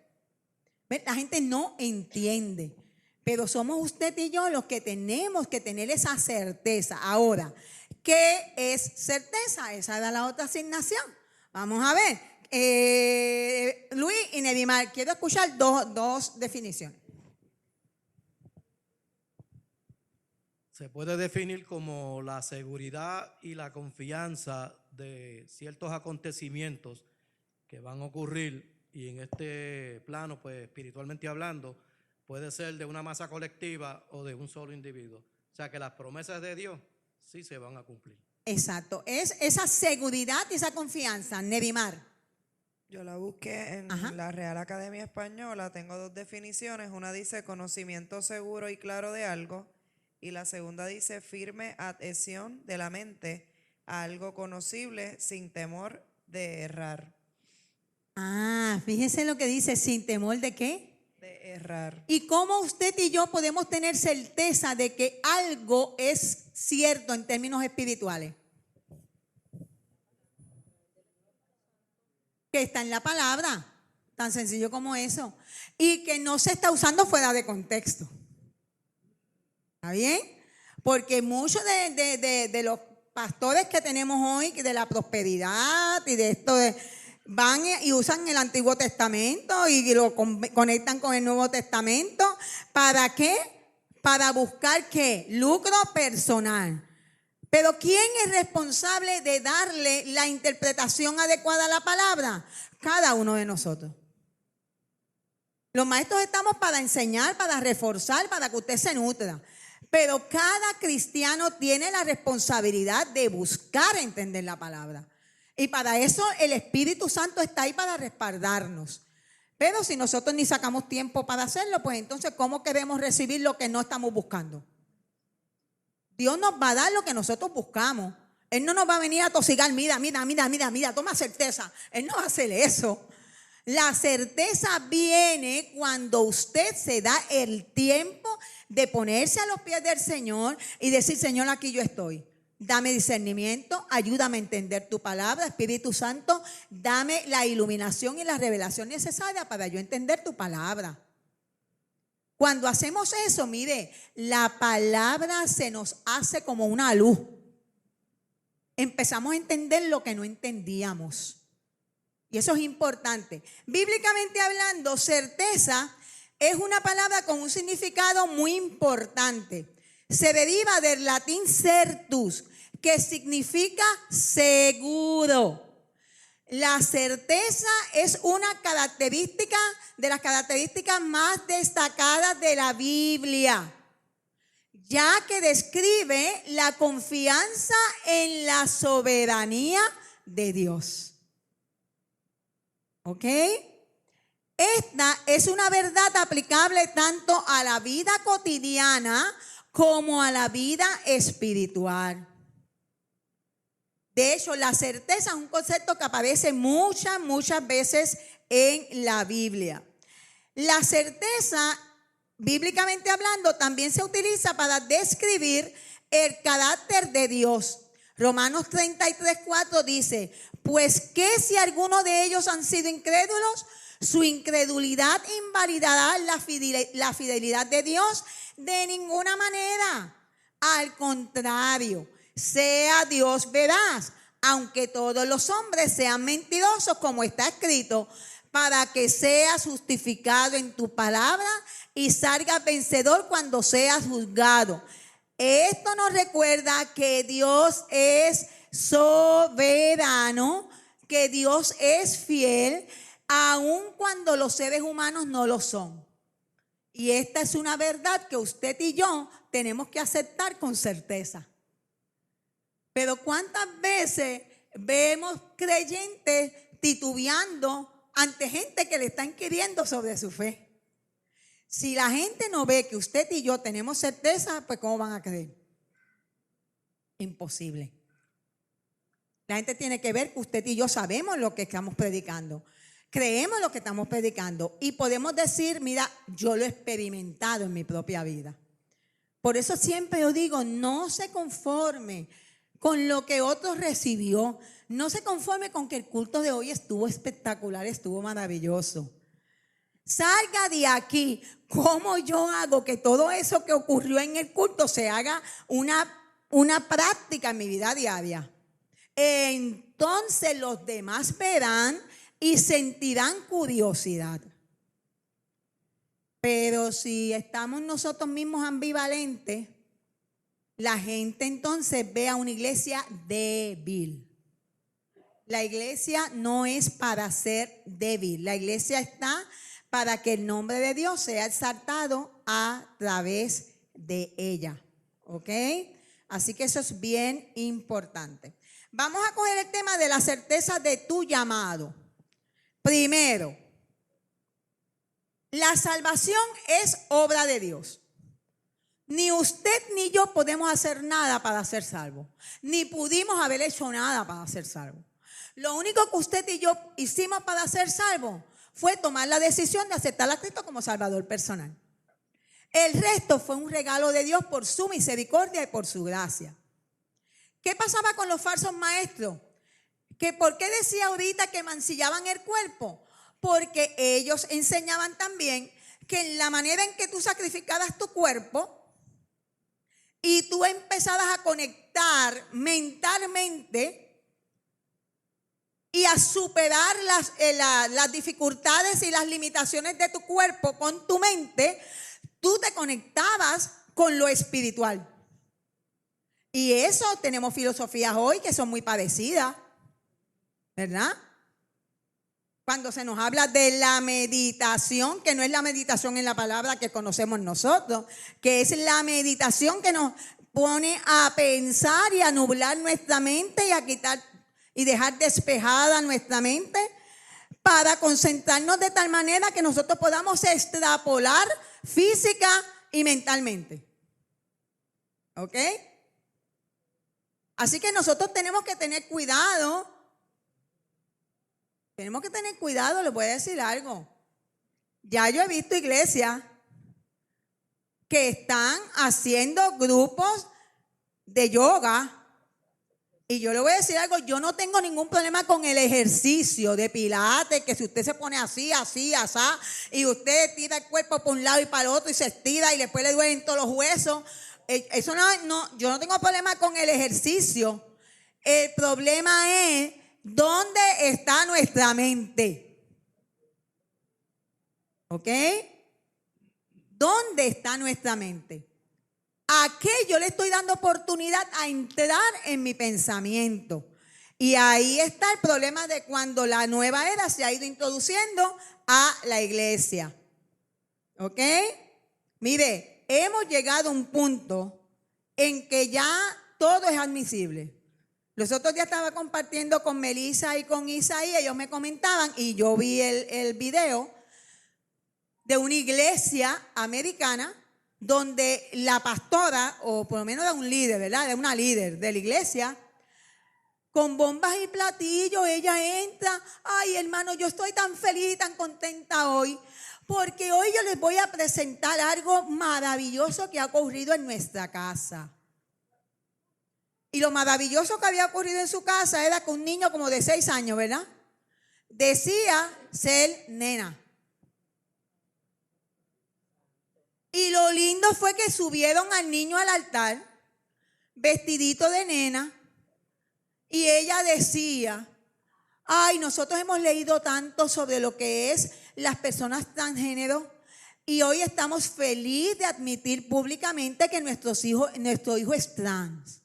La gente no entiende. Pero somos usted y yo los que tenemos que tener esa certeza. Ahora, ¿qué es certeza? Esa era la otra asignación. Vamos a ver. Luis y Nedimar, quiero escuchar dos definiciones. Se puede definir como la seguridad y la confianza de ciertos acontecimientos que van a ocurrir, y en este plano, pues espiritualmente hablando, puede ser de una masa colectiva o de un solo individuo. O sea que las promesas de Dios sí se van a cumplir. Exacto, es esa seguridad y esa confianza. Nedimar. Yo la busqué en la Real Academia Española, tengo dos definiciones. Una dice conocimiento seguro y claro de algo, y la segunda dice firme adhesión de la mente a algo conocible sin temor de errar. Ah, fíjense lo que dice, sin temor de ¿qué? De errar. ¿Y cómo usted y yo podemos tener certeza de que algo es cierto en términos espirituales? Que está en la palabra, tan sencillo como eso, y que no se está usando fuera de contexto. ¿Está bien? Porque muchos de los pastores que tenemos hoy, de la prosperidad y de esto, van y usan el Antiguo Testamento y lo conectan con el Nuevo Testamento. ¿Para qué? Para buscar ¿qué? Lucro personal. Pero ¿quién es responsable de darle la interpretación adecuada a la palabra? Cada uno de nosotros. Los maestros estamos para enseñar, para reforzar, para que usted se nutra. Pero cada cristiano tiene la responsabilidad de buscar entender la palabra. Y para eso el Espíritu Santo está ahí para respaldarnos. Pero si nosotros ni sacamos tiempo para hacerlo, pues entonces ¿cómo queremos recibir lo que no estamos buscando? Dios nos va a dar lo que nosotros buscamos. Él no nos va a venir a tosigar, mira, toma certeza. Él no va a hacer eso. La certeza viene cuando usted se da el tiempo de ponerse a los pies del Señor y decir, Señor, aquí yo estoy. Dame discernimiento, ayúdame a entender tu palabra, Espíritu Santo, dame la iluminación y la revelación necesaria para yo entender tu palabra. Cuando hacemos eso, mire, la palabra se nos hace como una luz. Empezamos a entender lo que no entendíamos. Y eso es importante. Bíblicamente hablando, certeza es una palabra con un significado muy importante. Se deriva del latín certus, que significa seguro. La certeza es una característica de las características más destacadas de la Biblia, ya que describe la confianza en la soberanía de Dios. ¿Ok? Esta es una verdad aplicable tanto a la vida cotidiana como a la vida espiritual. De hecho, la certeza es un concepto que aparece muchas veces en la Biblia. La certeza, bíblicamente hablando, también se utiliza para describir el carácter de Dios. Romanos 33:4 dice, pues que si alguno de ellos han sido incrédulos, su incredulidad invalidará la fidelidad de Dios de ninguna manera. Al contrario, sea Dios veraz, aunque todos los hombres sean mentirosos, como está escrito, para que seas justificado en tu palabra y salgas vencedor cuando seas juzgado. Esto nos recuerda que Dios es soberano, que Dios es fiel, aun cuando los seres humanos no lo son. Y esta es una verdad que usted y yo tenemos que aceptar con certeza. Pero ¿cuántas veces vemos creyentes titubeando ante gente que le está inquiriendo sobre su fe? Si la gente no ve que usted y yo tenemos certeza, pues ¿cómo van a creer? Imposible. La gente tiene que ver que usted y yo sabemos lo que estamos predicando. Creemos lo que estamos predicando y podemos decir, mira, yo lo he experimentado en mi propia vida. Por eso siempre yo digo, no se conforme con lo que otro recibió. No se conforme con que el culto de hoy estuvo espectacular, estuvo maravilloso. Salga de aquí. ¿Cómo yo hago que todo eso que ocurrió en el culto se haga una práctica en mi vida diaria? Entonces los demás verán y sentirán curiosidad. Pero si estamos nosotros mismos ambivalentes, la gente entonces ve a una iglesia débil. La iglesia no es para ser débil. La iglesia está para que el nombre de Dios sea exaltado a través de ella. ¿Ok? Así que eso es bien importante. Vamos a coger el tema de la certeza de tu llamado. Primero, la salvación es obra de Dios. Ni usted ni yo podemos hacer nada para ser salvos. Ni pudimos haber hecho nada para ser salvos. Lo único que usted y yo hicimos para ser salvos fue tomar la decisión de aceptar a Cristo como Salvador personal. El resto fue un regalo de Dios por su misericordia y por su gracia. ¿Qué pasaba con los falsos maestros? ¿Que por qué decía ahorita que mancillaban el cuerpo? Porque ellos enseñaban también que en la manera en que tú sacrificaras tu cuerpo y tú empezaras a conectar mentalmente y a superar las dificultades y las limitaciones de tu cuerpo con tu mente, tú te conectabas con lo espiritual. Y eso tenemos filosofías hoy que son muy parecidas, ¿verdad? Cuando se nos habla de la meditación, que no es la meditación en la palabra que conocemos nosotros, que es la meditación que nos pone a pensar y a nublar nuestra mente y a quitar y dejar despejada nuestra mente para concentrarnos de tal manera que nosotros podamos extrapolar física y mentalmente. ¿Ok? Así que nosotros tenemos que tener cuidado Tenemos que tener cuidado, les voy a decir algo. Ya yo he visto iglesias que están haciendo grupos de yoga. Y yo le voy a decir algo, yo no tengo ningún problema con el ejercicio de pilates, que si usted se pone así, así, asá, y usted tira el cuerpo para un lado y para el otro y se estira y después le duelen todos los huesos. Eso no, yo no tengo problema con el ejercicio. El problema es dónde está nuestra mente. ¿Ok? ¿Dónde está nuestra mente? ¿A qué yo le estoy dando oportunidad a entrar en mi pensamiento? Y ahí está el problema de cuando la nueva era se ha ido introduciendo a la iglesia. ¿Ok? Mire, hemos llegado a un punto en que ya todo es admisible. Los otros días estaba compartiendo con Melissa y con Isaí, ellos me comentaban y yo vi el video de una iglesia americana donde la pastora, o por lo menos de un líder, ¿verdad? De una líder de la iglesia, con bombas y platillos, ella entra, ay hermano, yo estoy tan feliz y tan contenta hoy, porque hoy yo les voy a presentar algo maravilloso que ha ocurrido en nuestra casa. Y lo maravilloso que había ocurrido en su casa era que un niño como de 6 años, ¿verdad? Decía ser nena. Y lo lindo fue que subieron al niño al altar, vestidito de nena, y ella decía, ay, nosotros hemos leído tanto sobre lo que es las personas transgénero, y hoy estamos felices de admitir públicamente que nuestro hijo es trans.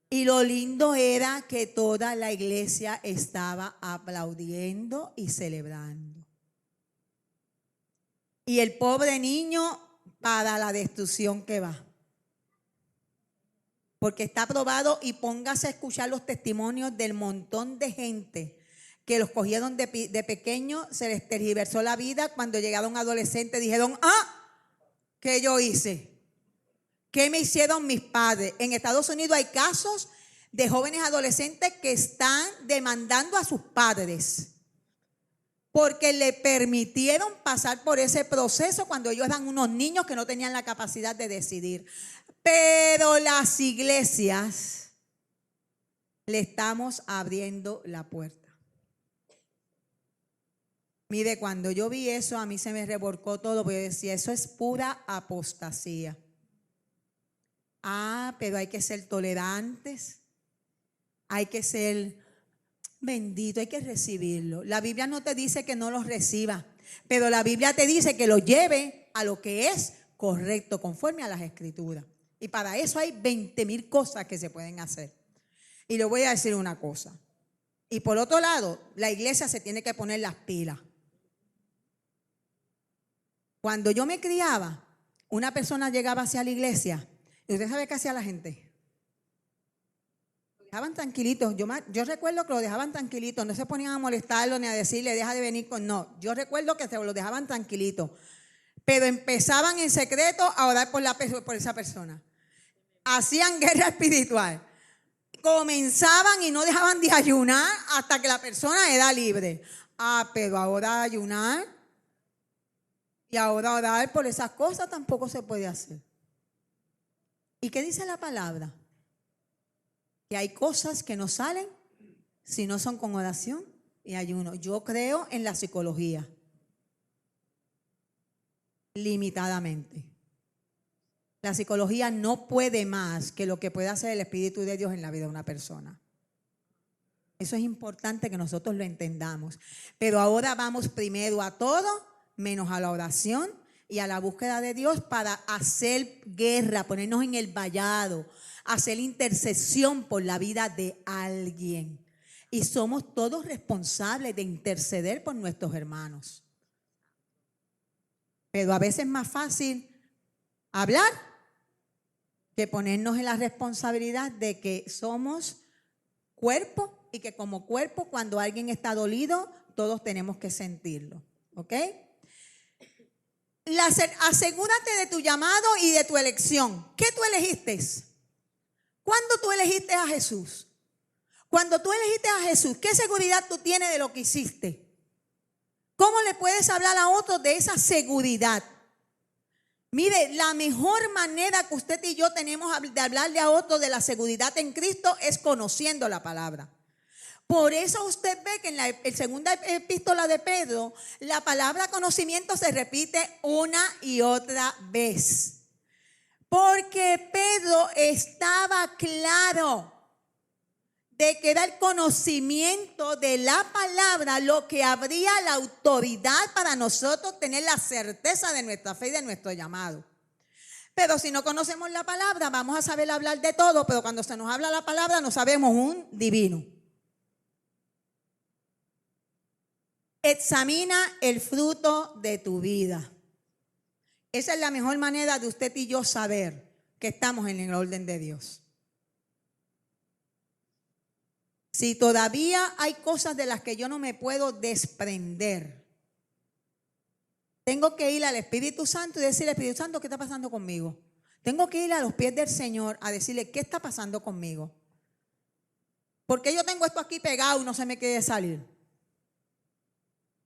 Y lo lindo era que toda la iglesia estaba aplaudiendo y celebrando. Y el pobre niño para la destrucción que va. Porque está probado, y póngase a escuchar los testimonios del montón de gente que los cogieron de pequeño, se les tergiversó la vida, cuando llegaron adolescentes dijeron, ¿qué yo hice? ¿Qué me hicieron mis padres? En Estados Unidos hay casos de jóvenes adolescentes que están demandando a sus padres porque le permitieron pasar por ese proceso cuando ellos eran unos niños que no tenían la capacidad de decidir. Pero las iglesias le estamos abriendo la puerta. Mire, cuando yo vi eso, a mí se me revolcó todo, porque yo decía, eso es pura apostasía. Pero hay que ser tolerantes, hay que ser bendito, hay que recibirlo. La Biblia no te dice que no los reciba, pero la Biblia te dice que lo lleve a lo que es correcto, conforme a las Escrituras. Y para eso hay 20,000 cosas que se pueden hacer. Y le voy a decir una cosa. Y por otro lado, la iglesia se tiene que poner las pilas. Cuando yo me criaba, una persona llegaba hacia la iglesia, y usted sabe qué hacía la gente. Lo dejaban tranquilitos. Yo recuerdo que lo dejaban tranquilitos, no se ponían a molestarlo ni a decirle, deja de venir con. No, yo recuerdo que se lo dejaban tranquilito. Pero empezaban en secreto a orar por esa persona. Hacían guerra espiritual. Comenzaban y no dejaban de ayunar hasta que la persona era libre. Pero ahora ayunar y ahora orar por esas cosas tampoco se puede hacer. ¿Y qué dice la palabra? Que hay cosas que no salen si no son con oración y ayuno. Yo creo en la psicología. Limitadamente. La psicología no puede más que lo que puede hacer el Espíritu de Dios en la vida de una persona. Eso es importante que nosotros lo entendamos. Pero ahora vamos primero a todo, menos a la oración y a la búsqueda de Dios para hacer guerra, ponernos en el vallado, hacer intercesión por la vida de alguien. Y somos todos responsables de interceder por nuestros hermanos. Pero a veces es más fácil hablar que ponernos en la responsabilidad de que somos cuerpo y que como cuerpo, cuando alguien está dolido, todos tenemos que sentirlo. ¿Ok? Asegúrate de tu llamado y de tu elección. ¿Qué tú elegiste? ¿Cuándo tú elegiste a Jesús? Cuando tú elegiste a Jesús, ¿qué seguridad tú tienes de lo que hiciste? ¿Cómo le puedes hablar a otros de esa seguridad? Mire, la mejor manera que usted y yo tenemos de hablarle a otros de la seguridad en Cristo es conociendo la palabra. Por eso usted ve que en la segunda epístola de Pedro, la palabra conocimiento se repite una y otra vez. Porque Pedro estaba claro de que era el conocimiento de la palabra lo que abría la autoridad para nosotros tener la certeza de nuestra fe y de nuestro llamado. Pero si no conocemos la palabra, vamos a saber hablar de todo, pero cuando se nos habla la palabra no sabemos un divino. Examina el fruto de tu vida. Esa es la mejor manera de usted y yo saber que estamos en el orden de Dios. Si todavía hay cosas de las que yo no me puedo desprender, tengo que ir al Espíritu Santo y decirle, Espíritu Santo, ¿qué está pasando conmigo? Tengo que ir a los pies del Señor a decirle, ¿qué está pasando conmigo? ¿Por qué yo tengo esto aquí pegado y no se me quiere salir?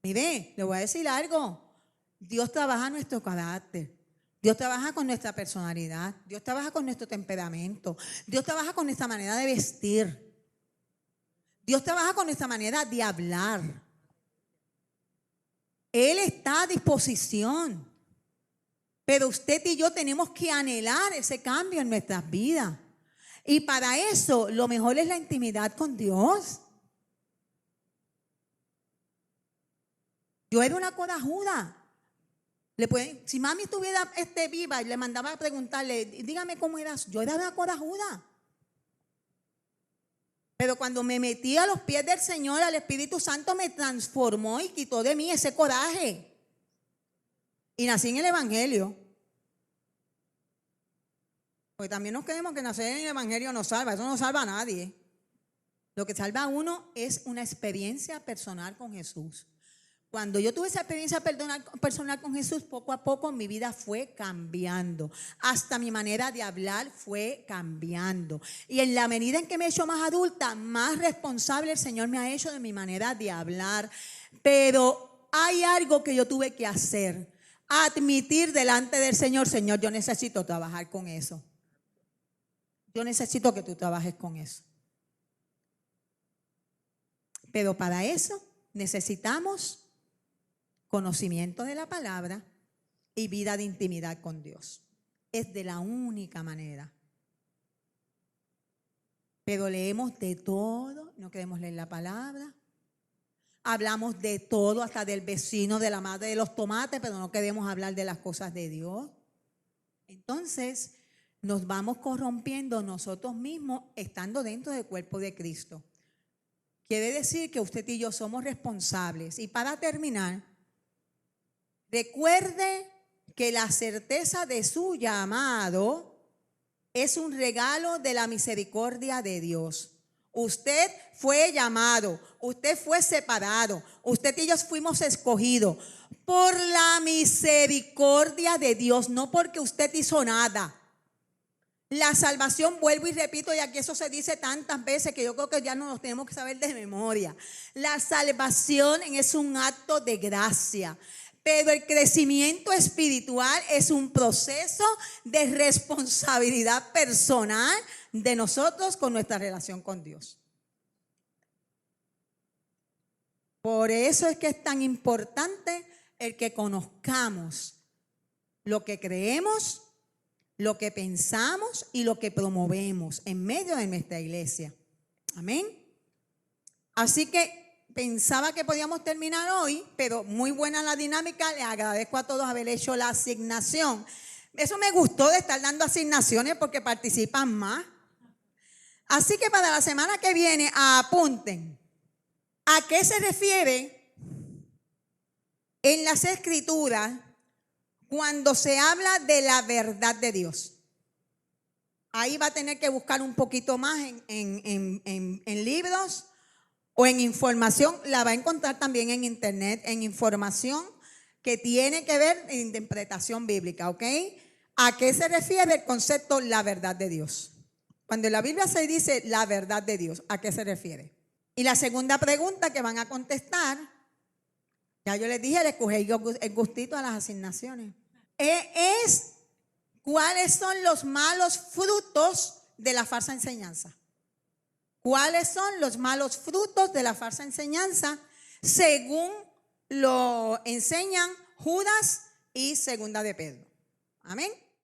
Mire, le voy a decir algo. Dios trabaja nuestro carácter. Dios trabaja con nuestra personalidad. Dios trabaja con nuestro temperamento. Dios trabaja con nuestra manera de vestir. Dios trabaja con nuestra manera de hablar. Él está a disposición. Pero usted y yo tenemos que anhelar ese cambio en nuestras vidas. Y para eso lo mejor es la intimidad con Dios. Yo era una corajuda. Si mami estuviera viva y le mandaba a preguntarle, dígame cómo eras, yo era una corajuda. Pero cuando me metí a los pies del Señor, el Espíritu Santo me transformó y quitó de mí ese coraje. Y nací en el Evangelio. Porque también nos creemos que nacer en el Evangelio nos salva. Eso no salva a nadie. Lo que salva a uno es una experiencia personal con Jesús. Cuando yo tuve esa experiencia personal con Jesús, poco a poco mi vida fue cambiando. Hasta mi manera de hablar fue cambiando. Y en la medida en que me he hecho más adulta, más responsable el Señor me ha hecho de mi manera de hablar. Pero hay algo que yo tuve que hacer. Admitir delante del Señor, Señor, yo necesito trabajar con eso. Yo necesito que tú trabajes con eso. Pero para eso necesitamos conocimiento de la palabra y vida de intimidad con Dios. Es de la única manera. Pero leemos de todo, no queremos leer la palabra. Hablamos de todo, hasta del vecino, de la madre de los tomates, pero no queremos hablar de las cosas de Dios. Entonces, nos vamos corrompiendo nosotros mismos estando dentro del cuerpo de Cristo. Quiere decir que usted y yo somos responsables. Y para terminar, recuerde que la certeza de su llamado es un regalo de la misericordia de Dios. Usted fue llamado, usted fue separado, usted y yo fuimos escogidos por la misericordia de Dios, no porque usted hizo nada. La salvación, vuelvo y repito, y aquí eso se dice tantas veces que yo creo que ya no nos tenemos que saber de memoria. La salvación es un acto de gracia, pero el crecimiento espiritual es un proceso de responsabilidad personal de nosotros con nuestra relación con Dios. Por eso es que es tan importante el que conozcamos lo que creemos, lo que pensamos y lo que promovemos en medio de nuestra iglesia. Amén. Así que pensaba que podíamos terminar hoy, pero muy buena la dinámica. Les agradezco a todos haber hecho la asignación. Eso me gustó de estar dando asignaciones porque participan más. Así que para la semana que viene apunten. ¿A qué se refiere en las Escrituras cuando se habla de la verdad de Dios? Ahí va a tener que buscar un poquito más en libros o en información. La va a encontrar también en internet, en información que tiene que ver en interpretación bíblica, ¿ok? ¿A qué se refiere el concepto la verdad de Dios? Cuando en la Biblia se dice la verdad de Dios, ¿a qué se refiere? Y la segunda pregunta que van a contestar, ya yo les dije, les cogí el gustito a las asignaciones, es ¿cuáles son los malos frutos de la falsa enseñanza? ¿Cuáles son los malos frutos de la falsa enseñanza según lo enseñan Judas y Segunda de Pedro? Amén.